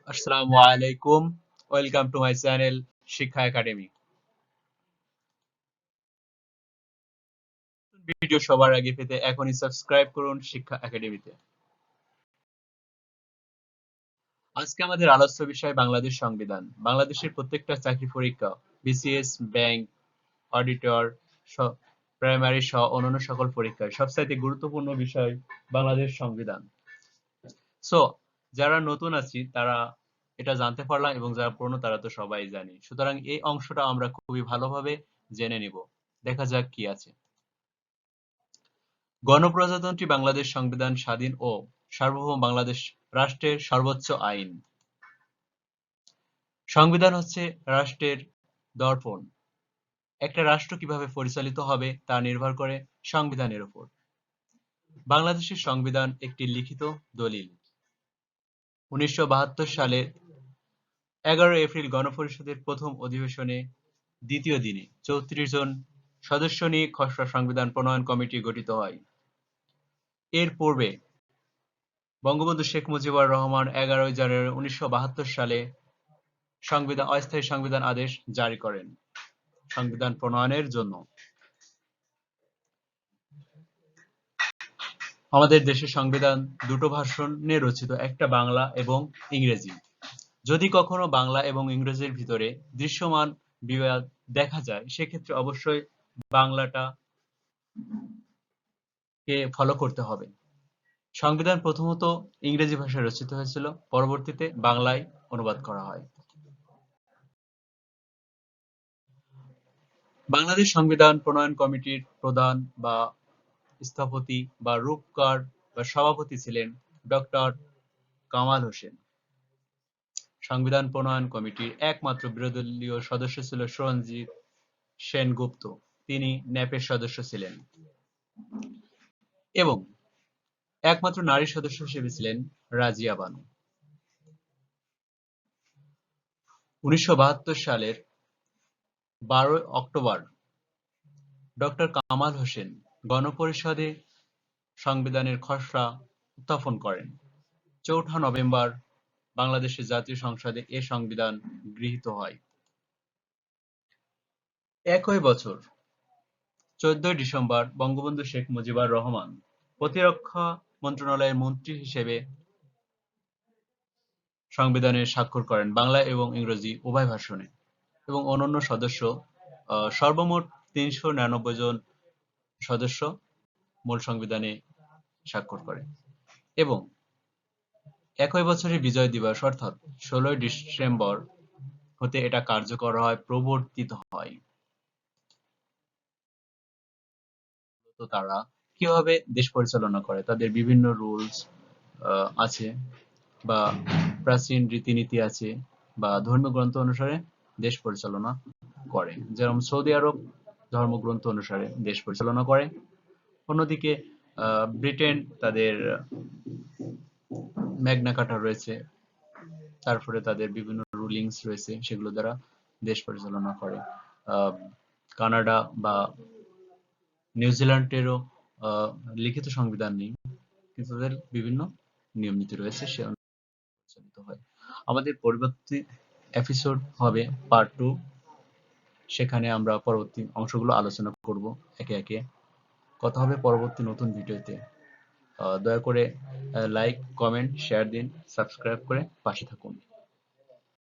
আসসালামু আলাইকুম। Welcome to my channel শিক্ষা একাডেমি। ভিডিও সবার আগে পেতে এখনই সাবস্ক্রাইব করুন শিক্ষা একাডেমিতে। আজকে আমাদের আলোচ্য বিষয় বাংলাদেশ সংবিধান। বাংলাদেশের প্রত্যেকটা চাকরি পরীক্ষা, বিসিএস, ব্যাংক, অডিটর, প্রাইমারি সহ অন্যান্য সকল পরীক্ষায় সবচাইতে গুরুত্বপূর্ণ বিষয় বাংলাদেশ সংবিধান। সো যারা নতুন আছি তারা এটা জানতে পারলাম এবং যারা পুরনো তারা তো সবাই জানি। সুতরাং এই অংশটা আমরা খুবই ভালোভাবে জেনে নিব। দেখা যাক কি আছে। গণপ্রজাতন্ত্রী বাংলাদেশ সংবিধান স্বাধীন ও সার্বভৌম বাংলাদেশ রাষ্ট্রের সর্বোচ্চ আইন। সংবিধান হচ্ছে রাষ্ট্রের দর্পণ। একটা রাষ্ট্র কিভাবে পরিচালিত হবে তা নির্ভর করে সংবিধানের উপর। বাংলাদেশের সংবিধান একটি লিখিত দলিল। 1972 সালে 11 এপ্রিল গণপরিষদের প্রথম অধিবেশনে দ্বিতীয় দিনে 34 জন সদস্য নিয়ে খসড়া সংবিধান প্রণয়ন কমিটি গঠিত হয়। এর পূর্বে বঙ্গবন্ধু শেখ মুজিবুর রহমান 11 জানুয়ারি 1972 সালে অস্থায়ী সংবিধান আদেশ জারি করেন সংবিধান প্রণয়নের জন্য। আমাদের দেশের সংবিধান দুটো ভার্সনে রচিত, একটা বাংলা এবং ইংরেজি। যদি কখনো বাংলা এবং ইংরেজির ভিতরে দৃশ্যমান বিবাদ দেখা যায় সেক্ষেত্রে অবশ্যই বাংলাটা কে ফলো করতে হবে। সংবিধান প্রথমত ইংরেজি ভাষায় রচিত হয়েছিল, পরবর্তীতে বাংলায় অনুবাদ করা হয়। বাংলাদেশ সংবিধান প্রণয়ন কমিটির প্রধান বা স্থপতি বা রূপকার বা সভাপতি ছিলেন ডক্টর কামাল হোসেন। সংবিধান প্রণয়ন কমিটির একমাত্র বিরোধীদলীয় সদস্য ছিল সরঞ্জিত সেনগুপ্ত, তিনি ন্যাপের সদস্য ছিলেন, এবং একমাত্র নারী সদস্য হিসেবে ছিলেন রাজিয়া বানু। 1972 সালের 12 অক্টোবর ডক্টর কামাল হোসেন গণপরিষদে সংবিধানের খসড়া উত্থাপন করেন। 4 নভেম্বর বাংলাদেশের জাতীয় সংসদে এ সংবিধান গৃহীত হয়। একই বছর 14 ডিসেম্বর বঙ্গবন্ধু শেখ মুজিবুর রহমান প্রতিরক্ষা মন্ত্রণালয়ের মন্ত্রী হিসেবে সংবিধানে স্বাক্ষর করেন বাংলা এবং ইংরেজি উভয় ভাষণে, এবং অন্যান্য সদস্য সর্বমোট 399 জন সদস্য মূল সংবিধানে স্বাক্ষর করে। এবং একই বছরে বিজয় দিবস অর্থাৎ 16 ডিসেম্বর হতে এটা কার্যকর হয়, প্রবর্তিত হয়। তো তারা কিভাবে দেশ পরিচালনা করে, তাদের বিভিন্ন রুলস আছে বা প্রাচীন রীতিনীতি আছে বা ধর্মীয় গ্রন্থ অনুসারে দেশ পরিচালনা করে। যেরকম সৌদি আরব ধর্মগ্রন্থ অনুসারে দেশ পরিচালনা করে, অন্যদিকে ব্রিটেন তাদের ম্যাগনা কার্টা রয়েছে, তারপরে তাদের বিভিন্ন রুলিংস রয়েছে, সেগুলো দ্বারা দেশ পরিচালনা করে। কানাডা বা নিউজিল্যান্ডেরও লিখিত সংবিধান নেই, কিন্তু তাদের বিভিন্ন নিয়ম নীতি রয়েছে, সে পরিচালিত হয়। আমাদের পরবর্তী এপিসোড হবে পার্ট 2, সেখানে আমরা পরবর্তী অংশগুলো আলোচনা করব একে একে। কথা হবে পরবর্তী নতুন ভিডিওতে। দয়া করে লাইক, কমেন্ট, শেয়ার দিন, সাবস্ক্রাইব করে পাশে থাকুন।